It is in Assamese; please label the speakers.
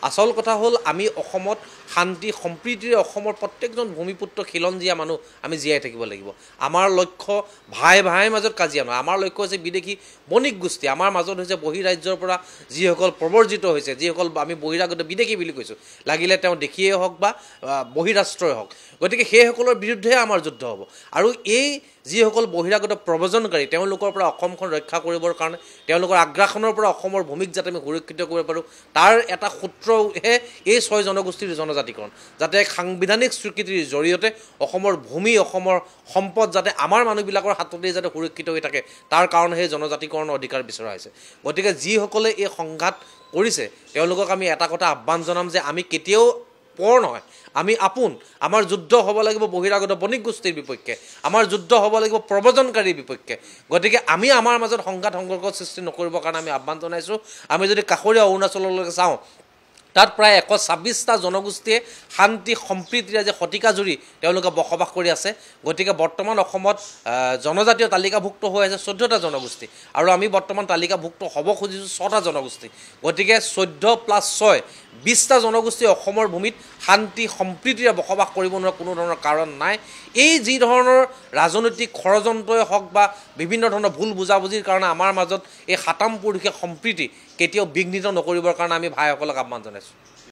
Speaker 1: আচল কথা হ'ল আমি অসমত শান্তি সম্প্ৰীতিৰে অসমৰ প্ৰত্যেকজন ভূমিপুত্ৰ খিলঞ্জীয়া মানুহ আমি জীয়াই থাকিব লাগিব। আমাৰ লক্ষ্য ভাই ভাইৰ মাজত কাজিয়া নহয়, আমাৰ লক্ষ্য হৈছে বিদেশী বণিক গোষ্ঠী, আমাৰ মাজত হৈছে বহিৰাজ্যৰ পৰা যিসকল প্ৰৱৰ্জিত হৈছে, যিসকল আমি বহিৰাগত বিদেশী বুলি কৈছোঁ, লাগিলে তেওঁ দেশীয়ে হওক বা বহিৰাষ্ট্ৰই হওক, গতিকে সেইসকলৰ বিৰুদ্ধেহে আমাৰ যুদ্ধ হ'ব। আৰু এই যিসকল বহিৰাগত প্ৰব্ৰজনকাৰী তেওঁলোকৰ পৰা অসমখন ৰক্ষা কৰিবৰ কাৰণে, তেওঁলোকৰ আগ্ৰাসনৰ পৰা অসমৰ ভূমিক যাতে আমি সুৰক্ষিত কৰিব পাৰোঁ, তাৰ এটা সূত্ৰহে এই 6 জনগোষ্ঠীৰ জনজাতিকৰণ, যাতে সাংবিধানিক স্বীকৃতিৰ জৰিয়তে অসমৰ ভূমি, অসমৰ সম্পদ যাতে আমাৰ মানুহবিলাকৰ হাততেই যাতে সুৰক্ষিত হৈ থাকে, তাৰ কাৰণে সেই জনজাতিকৰণৰ অধিকাৰ বিচৰা হৈছে। গতিকে যিসকলে এই সংঘাত কৰিছে তেওঁলোকক আমি এটা কথা আহ্বান জনাম যে আমি কেতিয়াও পৰ নহয়, আমি আপোন। আমাৰ যুদ্ধ হ'ব লাগিব বহিৰাগত বণিক গোষ্ঠীৰ বিপক্ষে, আমাৰ যুদ্ধ হ'ব লাগিব প্ৰব্ৰজনকাৰীৰ বিপক্ষে। গতিকে আমি আমাৰ মাজত সংঘাত সংঘৰ্ষ সৃষ্টি নকৰিবৰ কাৰণে আমি আহ্বান জনাইছোঁ। আমি যদি কাষৰীয়া অৰুণাচললৈকে চাওঁ, তাত প্ৰায় 126টা জনগোষ্ঠীয়ে শান্তি সম্প্ৰীতিৰে যে শতিকা জুৰি তেওঁলোকে বসবাস কৰি আছে। গতিকে বৰ্তমান অসমত জনজাতীয় তালিকাভুক্ত হৈ আছে 14টা জনগোষ্ঠী, আৰু আমি বৰ্তমান তালিকাভুক্ত হ'ব খুজিছোঁ 6টা জনগোষ্ঠী। গতিকে 14 + 6 20টা জনগোষ্ঠী অসমৰ ভূমিত শান্তি সম্প্ৰীতিৰে বসবাস কৰিব নোৱাৰা কোনো ধৰণৰ কাৰণ নাই। এই যি ধৰণৰ ৰাজনৈতিক ষড়যন্ত্ৰই হওক বা বিভিন্ন ধৰণৰ ভুল বুজাবুজিৰ কাৰণে আমাৰ মাজত এই সাতাম পুৰুষীয়া সম্প্ৰীতি কেতিয়াও বিঘ্নিত নকৰিবৰ কাৰণে আমি ভাইসকলক আহ্বান জনাইছোঁ।